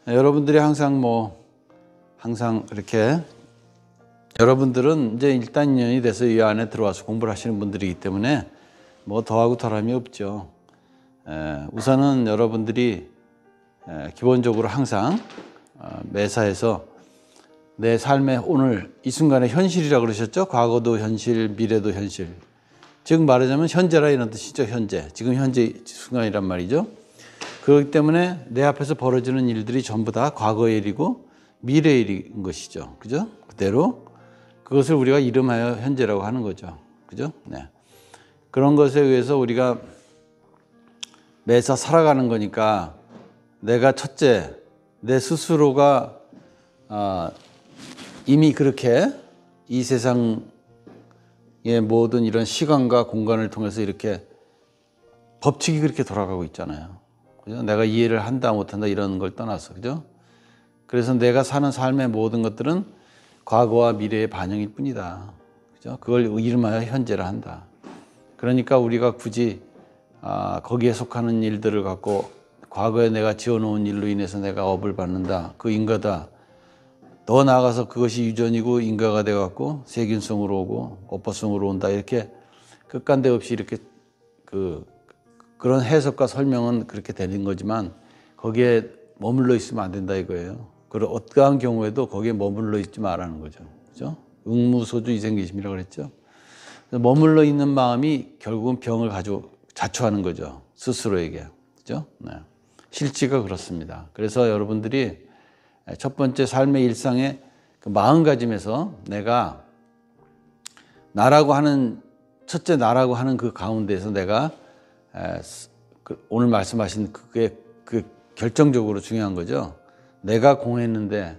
여러분들이 항상 이렇게 여러분들은 이제 일단 인연이 돼서 이 안에 들어와서 공부를 하시는 분들이기 때문에 뭐 더하고 덜함이 없죠. 우선은 여러분들이 기본적으로 항상 매사에서 내 삶의 오늘 이 순간의 현실이라고 그러셨죠? 과거도 현실, 미래도 현실. 즉 말하자면 현재라 이런 뜻이죠. 현재. 지금 현재 순간이란 말이죠. 그렇기 때문에 내 앞에서 벌어지는 일들이 전부 다 과거의 일이고 미래의 일인 것이죠. 그죠? 그대로 그것을 우리가 이름하여 현재라고 하는 거죠. 그죠? 네. 그런 것에 의해서 우리가 매사 살아가는 거니까 내가 첫째, 내 스스로가 이미 그렇게 이 세상의 모든 이런 시간과 공간을 통해서 이렇게 법칙이 그렇게 돌아가고 있잖아요. 그죠? 내가 이해를 한다 못한다 이런 걸 떠나서. 그죠? 그래서 내가 사는 삶의 모든 것들은 과거와 미래의 반영일 뿐이다. 그죠? 그걸 이름하여 현재라 한다. 그러니까 우리가 굳이 거기에 속하는 일들을 갖고 과거에 내가 지어놓은 일로 인해서 내가 업을 받는다. 그 인가다. 더 나아가서 그것이 유전이고 인가가 돼갖고 세균성으로 오고 업보성으로 온다. 이렇게 끝간데 없이 이렇게 그런 해석과 설명은 그렇게 되는 거지만 거기에 머물러 있으면 안 된다 이거예요. 그리고 어떠한 경우에도 거기에 머물러 있지 말라는 거죠. 그죠? 응무소주 이생기심이라고 그랬죠. 머물러 있는 마음이 결국은 병을 가지고 자초하는 거죠. 스스로에게. 그죠? 네. 실지가 그렇습니다. 그래서 여러분들이 첫 번째 삶의 일상의 그 마음가짐에서 내가 첫째 나라고 하는 그 가운데에서 내가 오늘 말씀하신 그게 결정적으로 중요한 거죠. 내가 공했는데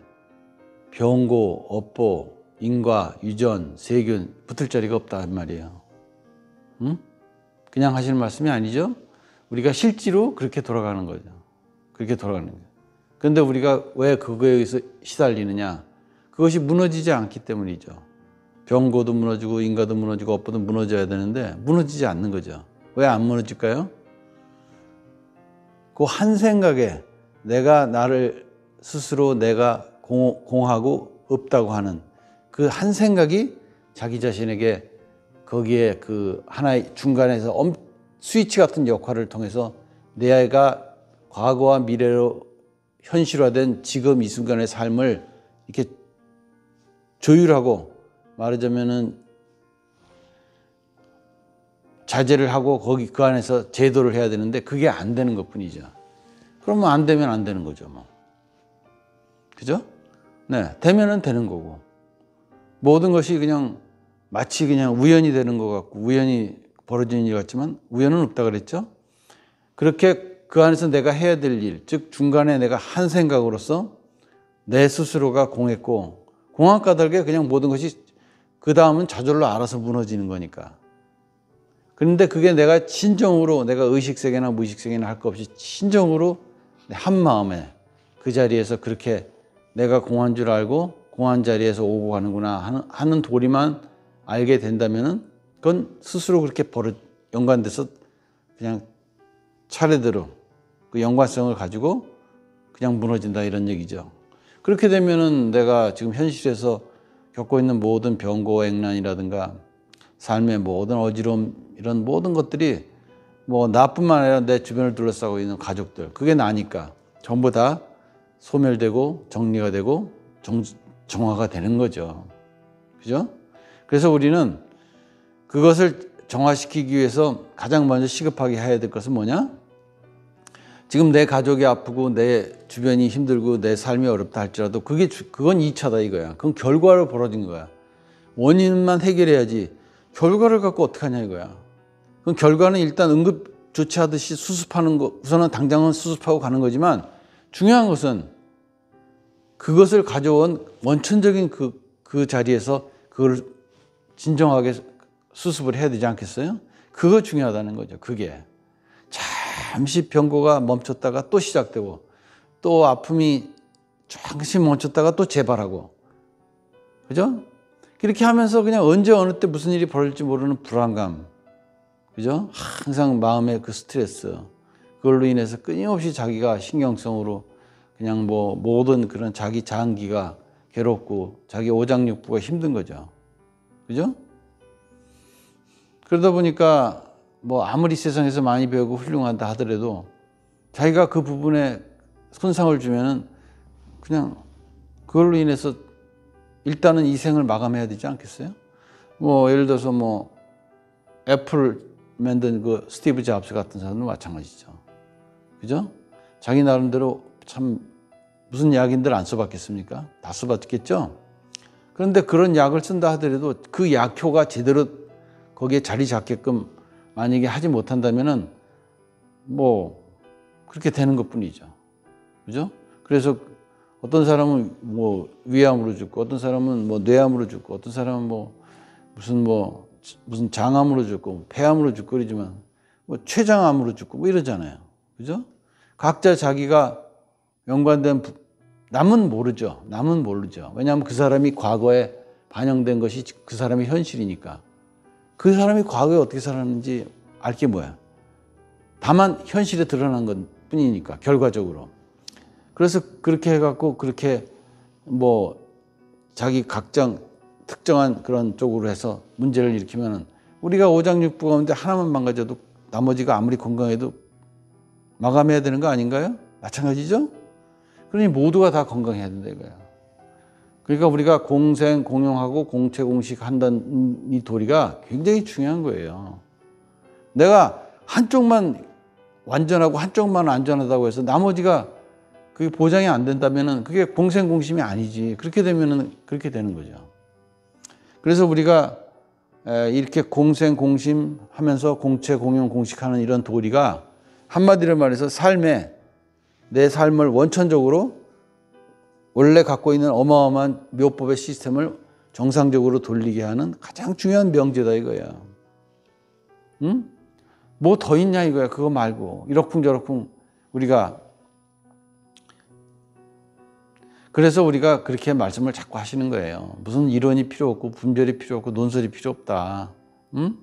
병고, 업보, 인과, 유전, 세균 붙을 자리가 없다 말이에요. 응? 그냥 하시는 말씀이 아니죠. 우리가 실제로 그렇게 돌아가는 거죠. 그렇게 돌아가는 거예요. 그런데 우리가 왜 그거에 의해서 시달리느냐? 그것이 무너지지 않기 때문이죠. 병고도 무너지고 인과도 무너지고 업보도 무너져야 되는데 무너지지 않는 거죠. 왜 안 무너질까요? 그 한 생각에 나를 스스로 내가 공하고 없다고 하는 그 한 생각이 자기 자신에게 거기에 그 하나의 중간에서 스위치 같은 역할을 통해서 내가 과거와 미래로 현실화된 지금 이 순간의 삶을 이렇게 조율하고 말하자면은 자제를 하고 그 안에서 제도를 해야 되는데 그게 안 되는 것 뿐이죠. 그러면 안 되면 안 되는 거죠, 뭐. 그죠? 네. 되면은 되는 거고. 모든 것이 그냥 마치 그냥 우연이 되는 것 같고 우연히 벌어지는 일 같지만 우연은 없다 그랬죠? 그렇게 그 안에서 내가 해야 될 일, 즉 중간에 내가 한 생각으로서 내 스스로가 공했고 공학 까닭에 그냥 모든 것이 그 다음은 저절로 알아서 무너지는 거니까. 그런데 그게 내가 진정으로 내가 의식세계나 무의식세계나 할 거 없이 진정으로 한 마음에 그 자리에서 그렇게 내가 공한 줄 알고 공한 자리에서 오고 가는구나 하는 도리만 알게 된다면은 그건 스스로 그렇게 연관돼서 그냥 차례대로 그 연관성을 가지고 그냥 무너진다 이런 얘기죠. 그렇게 되면은 내가 지금 현실에서 겪고 있는 모든 병고, 액난이라든가 삶의 모든 어지러움 이런 모든 것들이 뭐 나뿐만 아니라 내 주변을 둘러싸고 있는 가족들 그게 나니까 전부 다 소멸되고 정리가 되고 정화가 되는 거죠. 그죠? 그래서 우리는 그것을 정화시키기 위해서 가장 먼저 시급하게 해야 될 것은 뭐냐? 지금 내 가족이 아프고 내 주변이 힘들고 내 삶이 어렵다 할지라도 그건 2차다 이거야. 그건 결과로 벌어진 거야. 원인만 해결해야지 결과를 갖고 어떡하냐 이거야. 그럼 결과는 일단 응급 조치하듯이 수습하는 거, 우선은 당장은 수습하고 가는 거지만 중요한 것은 그것을 가져온 원천적인 그 자리에서 그걸 진정하게 수습을 해야 되지 않겠어요? 그거 중요하다는 거죠. 그게. 잠시 병고가 멈췄다가 또 시작되고 또 아픔이 잠시 멈췄다가 또 재발하고 그죠? 그렇게 하면서 그냥 언제 어느 때 무슨 일이 벌어질지 모르는 불안감 그죠? 항상 마음의 그 스트레스 그걸로 인해서 끊임없이 자기가 신경성으로 그냥 뭐 모든 그런 자기 장기가 괴롭고 자기 오장육부가 힘든 거죠. 그죠? 그러다 보니까 뭐 아무리 세상에서 많이 배우고 훌륭하다 하더라도 자기가 그 부분에 손상을 주면은 그냥 그걸로 인해서 일단은 이 생을 마감해야 되지 않겠어요? 뭐 예를 들어서 뭐 애플 만든 그 스티브 잡스 같은 사람도 마찬가지죠. 그죠? 자기 나름대로 참 무슨 약인들 안 써봤겠습니까? 다 써봤겠죠? 그런데 그런 약을 쓴다 하더라도 그 약효가 제대로 거기에 자리 잡게끔 만약에 하지 못한다면은 뭐 그렇게 되는 것 뿐이죠. 그죠? 그래서 어떤 사람은 뭐 위암으로 죽고 어떤 사람은 뭐 뇌암으로 죽고 어떤 사람은 뭐 무슨 장암으로 죽고 폐암으로 죽고 그러지만 뭐 췌장암으로 죽고 뭐 이러잖아요. 그죠? 각자 자기가 연관된 남은 모르죠. 남은 모르죠. 왜냐하면 그 사람이 과거에 반영된 것이 그 사람의 현실이니까. 그 사람이 과거에 어떻게 살았는지 알 게 뭐야. 다만 현실에 드러난 것 뿐이니까 결과적으로. 그래서 그렇게 해갖고 그렇게 뭐 자기 각장 특정한 그런 쪽으로 해서 문제를 일으키면은 우리가 오장육부 가운데 하나만 망가져도 나머지가 아무리 건강해도 마감해야 되는 거 아닌가요? 마찬가지죠? 그러니 모두가 다 건강해야 된다 이거야. 그러니까 우리가 공생, 공용하고 공체, 공식 한다는 이 도리가 굉장히 중요한 거예요. 내가 한쪽만 완전하고 한쪽만 안전하다고 해서 나머지가 그게 보장이 안 된다면은 그게 공생, 공심이 아니지. 그렇게 되면은 그렇게 되는 거죠. 그래서 우리가 이렇게 공생, 공심 하면서 공체, 공용, 공식하는 이런 도리가 한마디로 말해서 내 삶을 원천적으로 원래 갖고 있는 어마어마한 묘법의 시스템을 정상적으로 돌리게 하는 가장 중요한 명제다 이거야. 응? 뭐 더 있냐 이거야. 그거 말고 이러쿵저러쿵 우리가 그래서 우리가 그렇게 말씀을 자꾸 하시는 거예요. 무슨 이론이 필요 없고 분별이 필요 없고 논설이 필요 없다. 응?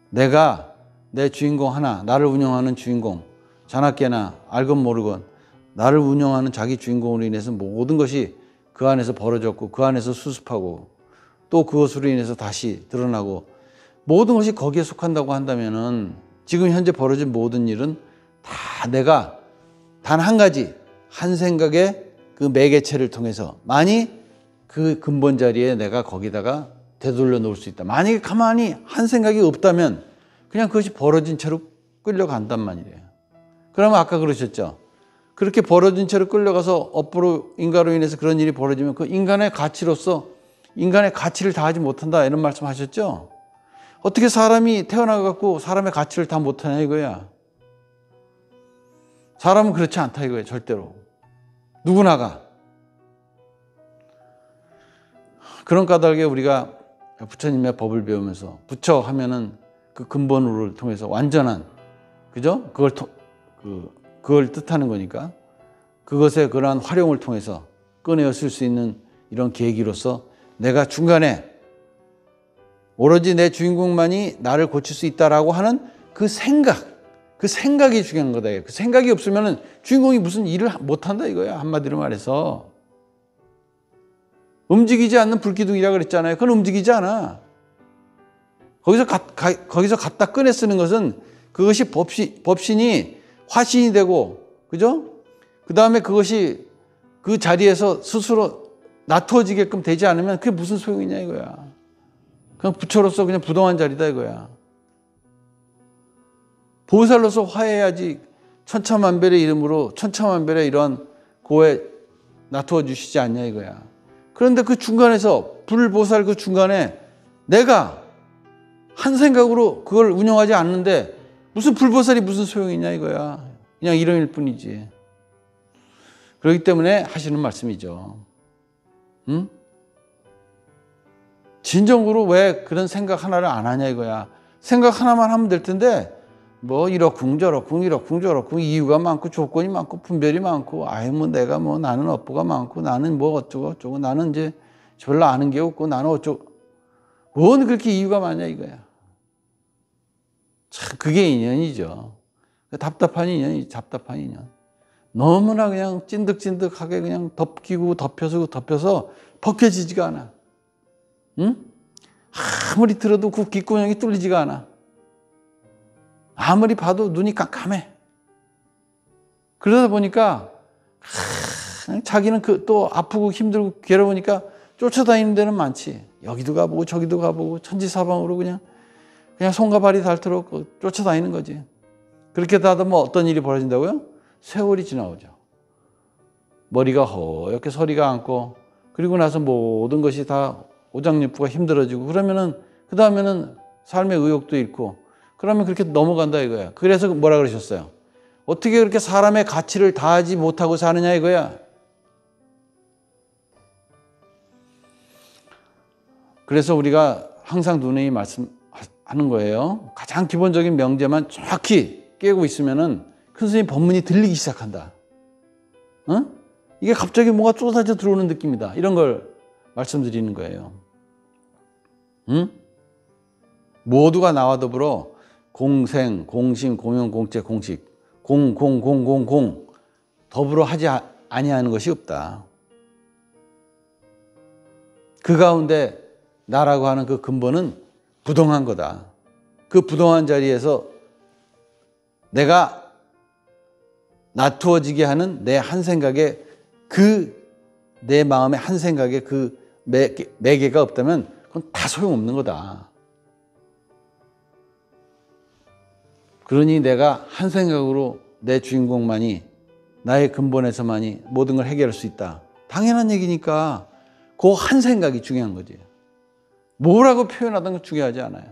내가 내 주인공 하나, 나를 운영하는 주인공, 자나깨나 알건 모르건 나를 운영하는 자기 주인공으로 인해서 모든 것이 그 안에서 벌어졌고 그 안에서 수습하고 또 그것으로 인해서 다시 드러나고 모든 것이 거기에 속한다고 한다면은 지금 현재 벌어진 모든 일은 다 내가 단 한 가지 한 생각의 그 매개체를 통해서 만약 그 근본 자리에 내가 거기다가 되돌려 놓을 수 있다. 만약에 가만히 한 생각이 없다면 그냥 그것이 벌어진 채로 끌려간단 말이에요. 그러면 아까 그러셨죠. 그렇게 벌어진 채로 끌려가서 업으로 인가로 인해서 그런 일이 벌어지면 그 인간의 가치로서 인간의 가치를 다하지 못한다 이런 말씀 하셨죠. 어떻게 사람이 태어나갖고 사람의 가치를 다 못하냐 이거야. 사람은 그렇지 않다 이거예요. 절대로. 누구나가. 그런 까닭에 우리가 부처님의 법을 배우면서 부처 하면은 그 근본으로를 통해서 완전한 그죠? 그걸 뜻하는 거니까 그것의 그러한 활용을 통해서 꺼내어 쓸 수 있는 이런 계기로서 내가 중간에 오로지 내 주인공만이 나를 고칠 수 있다라고 하는 그 생각이 중요한 거다. 그 생각이 없으면 주인공이 무슨 일을 못한다 이거야. 한마디로 말해서 움직이지 않는 불기둥이라 그랬잖아요. 그건 움직이지 않아. 거기서 갖다 꺼내 쓰는 것은 그것이 법신이 화신이 되고 그죠? 그 다음에 그것이 그 자리에서 스스로 놔두어지게끔 되지 않으면 그게 무슨 소용이냐 이거야. 그냥 부처로서 그냥 부동한 자리다 이거야. 보살로서 화해해야지 천차만별의 이름으로 천차만별의 이런 고에 놔두어 주시지 않냐 이거야. 그런데 그 중간에서 불보살 그 중간에 내가 한 생각으로 그걸 운영하지 않는데 무슨 불보살이 무슨 소용이냐 이거야. 그냥 이름일 뿐이지. 그렇기 때문에 하시는 말씀이죠. 응? 진정으로 왜 그런 생각 하나를 안 하냐 이거야. 생각 하나만 하면 될 텐데 뭐 이러쿵저러쿵 이유가 많고 조건이 많고 분별이 많고 뭐 내가 뭐 나는 업보가 많고 나는 뭐 어쩌고 나는 이제 별로 아는 게 없고 나는 어쩌고 뭔 그렇게 이유가 많냐 이거야. 참 그게 인연이죠. 답답한 인연이 답답한 인연. 너무나 그냥 찐득찐득하게 그냥 덮여서 벗겨지지가 않아. 응? 아무리 들어도 그 귓구녕이 뚫리지가 않아. 아무리 봐도 눈이 깜깜해. 그러다 보니까 자기는 또 아프고 힘들고 괴로우니까 쫓아다니는 데는 많지. 여기도 가보고 저기도 가보고 천지사방으로 그냥 손과 발이 닳도록 쫓아다니는 거지. 그렇게 하다 보면 어떤 일이 벌어진다고요? 세월이 지나오죠. 머리가 허옇게 서리가 앉고, 그리고 나서 모든 것이 다 오장육부가 힘들어지고, 그러면은 그 다음에는 삶의 의욕도 잃고, 그러면 그렇게 넘어간다 이거야. 그래서 뭐라 그러셨어요? 어떻게 그렇게 사람의 가치를 다하지 못하고 사느냐 이거야. 그래서 우리가 항상 누누이 말씀하는 거예요. 가장 기본적인 명제만 정확히 깨고 있으면은 큰 스님 법문이 들리기 시작한다. 어? 이게 갑자기 뭐가 쏟아져 들어오는 느낌이다. 이런 걸 말씀드리는 거예요. 응? 모두가 나와 더불어 공생, 공심, 공용, 공체, 공식, 공 더불어 하지 아니하는 것이 없다. 그 가운데 나라고 하는 그 근본은 부동한 거다. 그 부동한 자리에서 내가 나투어지게 하는 내 한 생각에 내 마음의 한 생각에 그 매개가 없다면 그건 다 소용없는 거다. 그러니 내가 한 생각으로 내 주인공만이, 나의 근본에서만이 모든 걸 해결할 수 있다. 당연한 얘기니까 그 한 생각이 중요한 거지. 뭐라고 표현하던 건 중요하지 않아요.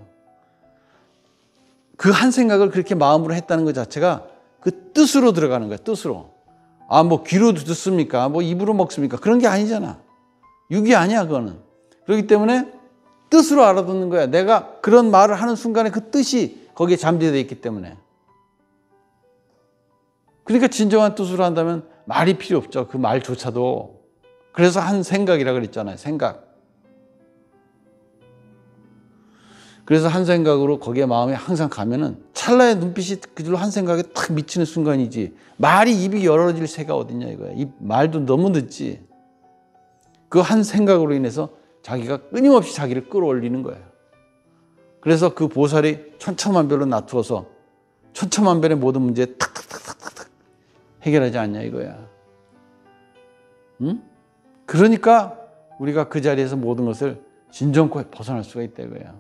그 한 생각을 그렇게 마음으로 했다는 것 자체가 그 뜻으로 들어가는 거야. 뜻으로. 뭐 귀로 듣습니까? 뭐 입으로 먹습니까? 그런 게 아니잖아. 육이 아니야 그거는. 그렇기 때문에 뜻으로 알아듣는 거야. 내가 그런 말을 하는 순간에 그 뜻이 거기에 잠재되어 있기 때문에. 그러니까 진정한 뜻으로 한다면 말이 필요 없죠. 그 말조차도. 그래서 한 생각이라 그랬잖아요. 생각. 그래서 한 생각으로 거기에 마음이 항상 가면은 찰나의 눈빛이 그들로 한 생각에 탁 미치는 순간이지. 말이 입이 열어질 새가 어딨냐 이거야. 이 말도 너무 늦지. 그 한 생각으로 인해서 자기가 끊임없이 자기를 끌어올리는 거예요. 그래서 그 보살이 천차만별로 놔두어서 천차만별의 모든 문제에 탁탁탁탁탁 해결하지 않냐 이거야. 응? 그러니까 우리가 그 자리에서 모든 것을 진정코 벗어날 수가 있다 이거야.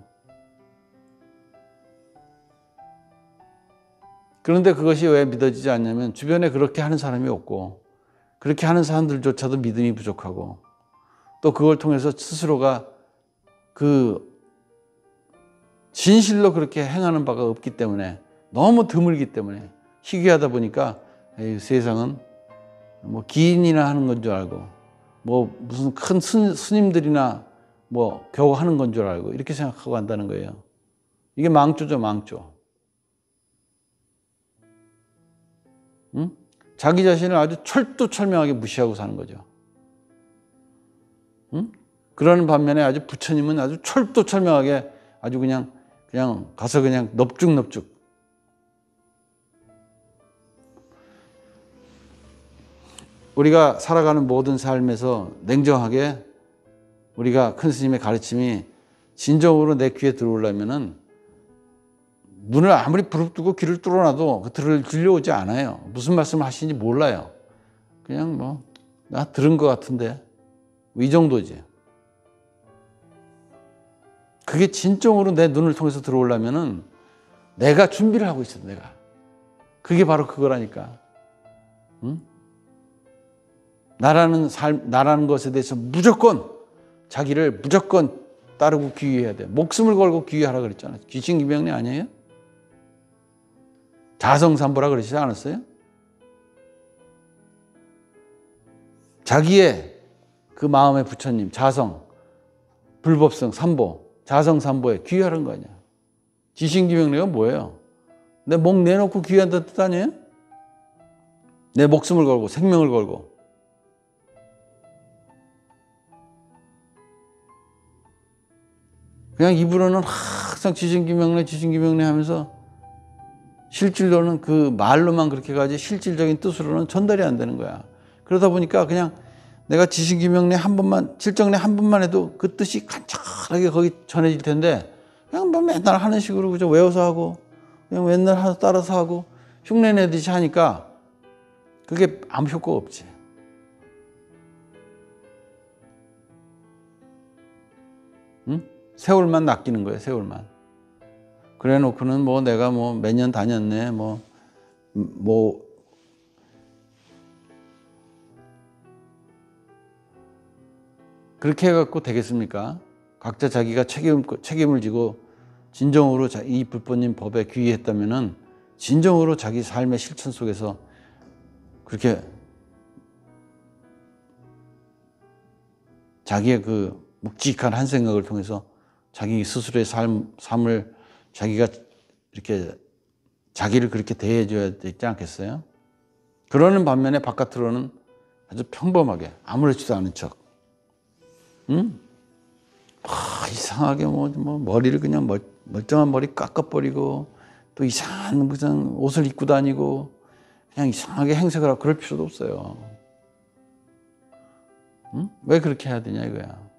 그런데 그것이 왜 믿어지지 않냐면 주변에 그렇게 하는 사람이 없고, 그렇게 하는 사람들조차도 믿음이 부족하고, 또 그걸 통해서 스스로가 그 진실로 그렇게 행하는 바가 없기 때문에, 너무 드물기 때문에 희귀하다 보니까 세상은 뭐 기인이나 하는 건 줄 알고, 뭐 무슨 큰 스님들이나 뭐 겨우 하는 건 줄 알고 이렇게 생각하고 한다는 거예요. 이게 망조죠, 망조. 응? 자기 자신을 아주 철두철미하게 무시하고 사는 거죠. 응? 그러는 반면에 아주 부처님은 아주 철두철미하게 아주 그냥 가서 그냥 넙죽넙죽. 우리가 살아가는 모든 삶에서 냉정하게 우리가 큰 스님의 가르침이 진정으로 내 귀에 들어오려면은 눈을 아무리 부릅뜨고 귀를 뚫어놔도 들려오지 않아요. 무슨 말씀을 하시는지 몰라요. 그냥 뭐 나 들은 것 같은데 이 정도지. 그게 진정으로 내 눈을 통해서 들어오려면은 내가 준비를 하고 있어. 내가. 그게 바로 그거라니까. 응? 나라는 것에 대해서 자기를 무조건 따르고 귀의해야 돼. 목숨을 걸고 귀의하라 그랬잖아요. 귀신기명리 아니에요? 자성삼보라 그러시지 않았어요? 자기의 그 마음의 부처님, 자성, 불법성, 삼보, 자성삼보에 귀의하는 거 아니야. 지신기명리가 뭐예요? 내 목 내놓고 귀의한다는 뜻 아니에요? 내 목숨을 걸고 생명을 걸고. 그냥 입으로는 항상 지신기명래 하면서 실질로는 그 말로만 그렇게 가지 실질적인 뜻으로는 전달이 안 되는 거야. 그러다 보니까 그냥 내가 지신기명례 한 번만, 칠정례 한 번만 해도 그 뜻이 간절하게 거기 전해질 텐데 그냥 뭐 맨날 하는 식으로 그저 외워서 하고 그냥 맨날 따라서 하고 흉내 내듯이 하니까 그게 아무 효과가 없지. 응? 세월만 낚이는 거예요, 세월만. 그래 놓고는 뭐 내가 뭐 몇 년 다녔네, 뭐 그렇게 해갖고 되겠습니까? 각자 자기가 책임을 지고 진정으로 이 불법님 법에 귀의했다면은 진정으로 자기 삶의 실천 속에서 그렇게 자기의 그 묵직한 한 생각을 통해서 자기 스스로의 삶을 자기가 이렇게 자기를 그렇게 대해줘야 되지 않겠어요? 그러는 반면에 바깥으로는 아주 평범하게 아무렇지도 않은 척, 응? 이상하게 뭐 머리를 그냥 멀쩡한 머리 깎아버리고 또 이상한 무슨 옷을 입고 다니고 그냥 이상하게 행색을 하고 그럴 필요도 없어요. 응? 왜 그렇게 해야 되냐 이거야.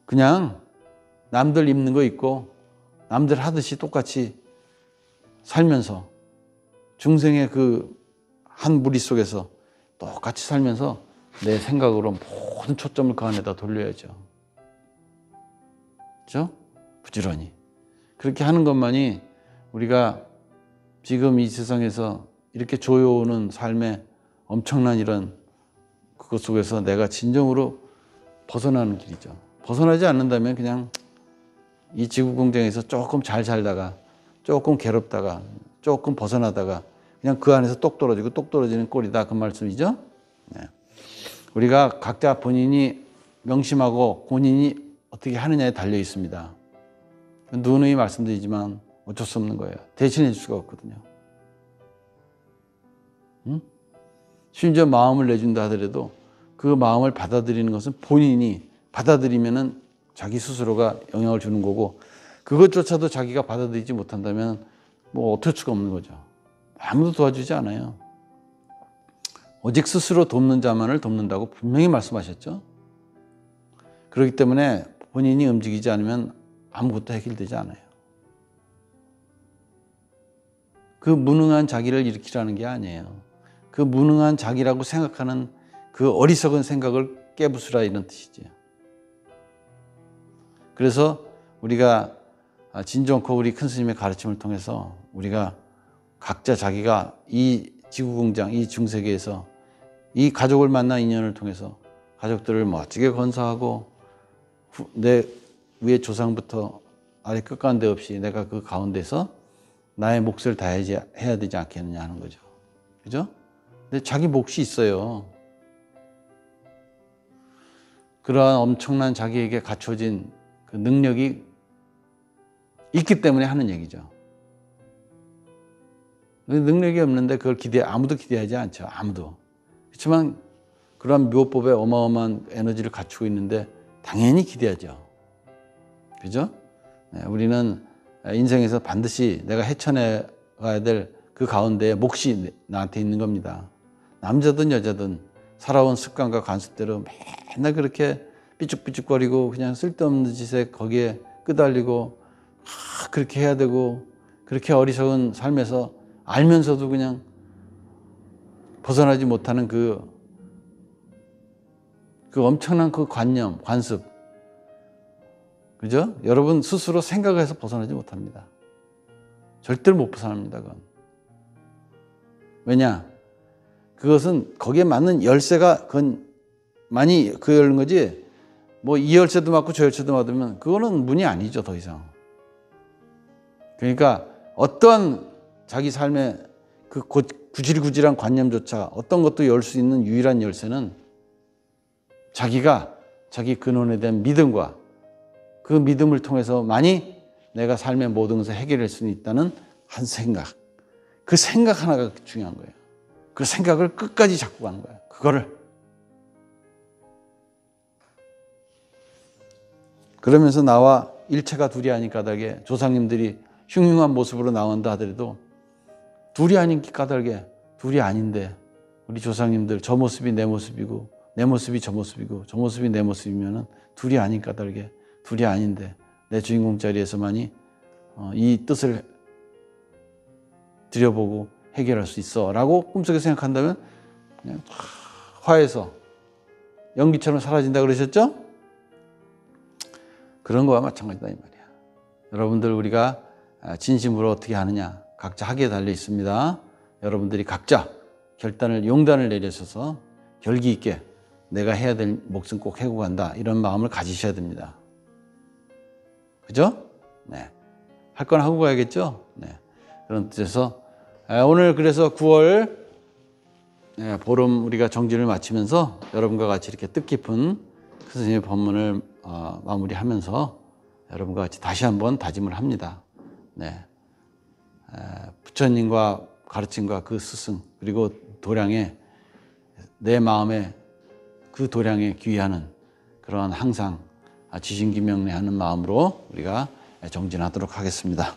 그냥 남들 입는 거 입고 남들 하듯이 똑같이 살면서 중생의 그 한 무리 속에서 똑같이 살면서 내 생각으로 모든 초점을 그 안에다 돌려야죠. 그렇죠? 부지런히. 그렇게 하는 것만이 우리가 지금 이 세상에서 이렇게 조여오는 삶의 엄청난 이런 그것 속에서 내가 진정으로 벗어나는 길이죠. 벗어나지 않는다면 그냥 이 지구 공장에서 조금 잘 살다가 조금 괴롭다가 조금 벗어나다가 그냥 그 안에서 똑 떨어지고 똑 떨어지는 꼴이다 그 말씀이죠. 네. 우리가 각자 본인이 명심하고 본인이 어떻게 하느냐에 달려 있습니다. 누누이 말씀드리지만 어쩔 수 없는 거예요. 대신해 줄 수가 없거든요. 응? 심지어 마음을 내준다 하더라도 그 마음을 받아들이는 것은 본인이 받아들이면은 자기 스스로가 영향을 주는 거고 그것조차도 자기가 받아들이지 못한다면 뭐 어쩔 수가 없는 거죠. 아무도 도와주지 않아요. 오직 스스로 돕는 자만을 돕는다고 분명히 말씀하셨죠. 그렇기 때문에 본인이 움직이지 않으면 아무것도 해결되지 않아요. 그 무능한 자기를 일으키라는 게 아니에요. 그 무능한 자기라고 생각하는 그 어리석은 생각을 깨부수라 이런 뜻이죠. 그래서 우리가 진정코 우리 큰 스님의 가르침을 통해서 우리가 각자 자기가 이 지구공장, 이 중세계에서 이 가족을 만난 인연을 통해서 가족들을 멋지게 건사하고 내 위에 조상부터 아래 끝가운데 없이 내가 그 가운데서 나의 몫을 다해야 되지 않겠느냐 하는 거죠. 그죠? 근데 자기 몫이 있어요. 그러한 엄청난 자기에게 갖춰진 그 능력이 있기 때문에 하는 얘기죠. 능력이 없는데 그걸 아무도 기대하지 않죠. 아무도. 그렇지만 그러한 묘법에 어마어마한 에너지를 갖추고 있는데 당연히 기대하죠. 그죠? 네, 우리는 인생에서 반드시 내가 헤쳐나가야 될 그 가운데 몫이 나한테 있는 겁니다. 남자든 여자든 살아온 습관과 관습대로 맨날 그렇게 삐죽삐죽거리고 그냥 쓸데없는 짓에 거기에 끄달리고 그렇게 해야 되고 그렇게 어리석은 삶에서 알면서도 그냥 벗어나지 못하는 그 엄청난 그 관념, 관습. 그죠? 여러분 스스로 생각해서 벗어나지 못합니다. 절대로 못 벗어납니다. 그건. 왜냐? 그것은 거기에 맞는 열쇠가 많이 열는 거지 뭐 이 열쇠도 맞고 저 열쇠도 맞으면 그거는 문이 아니죠. 더 이상. 그러니까 어떠한 자기 삶의 그 구질구질한 관념조차 어떤 것도 열 수 있는 유일한 열쇠는 자기가 자기 근원에 대한 믿음과 그 믿음을 통해서만이 내가 삶의 모든 것을 해결할 수 있다는 한 생각. 그 생각 하나가 중요한 거예요. 그 생각을 끝까지 잡고 가는 거예요. 그거를. 그러면서 나와 일체가 둘이 아닌 까닭에 조상님들이 흉흉한 모습으로 나온다 하더라도 둘이 아닌 까닭에 둘이 아닌데 우리 조상님들 저 모습이 내 모습이고 내 모습이 저 모습이고 저 모습이 내 모습이면은 둘이 아닌 까닭에 둘이 아닌데 내 주인공 자리에서만이 이 뜻을 들여보고 해결할 수 있어 라고 꿈속에 생각한다면 그냥 화해서 연기처럼 사라진다 그러셨죠? 그런 거와 마찬가지다 이 말이야. 여러분들 우리가 진심으로 어떻게 하느냐 각자 하기에 달려 있습니다. 여러분들이 각자 용단을 내려셔서 결기 있게 내가 해야 될 몫은 꼭 해고 간다 이런 마음을 가지셔야 됩니다. 그죠? 네. 할 건 하고 가야겠죠? 네. 그런 뜻에서 오늘 그래서 9월 보름 우리가 정진을 마치면서 여러분과 같이 이렇게 뜻깊은 큰 스님의 법문을 마무리하면서 여러분과 같이 다시 한번 다짐을 합니다. 네. 부처님과 가르침과 그 스승 그리고 도량에 내 마음에 그 도량에 귀의하는 그러한 항상 지신기명례하는 마음으로 우리가 정진하도록 하겠습니다.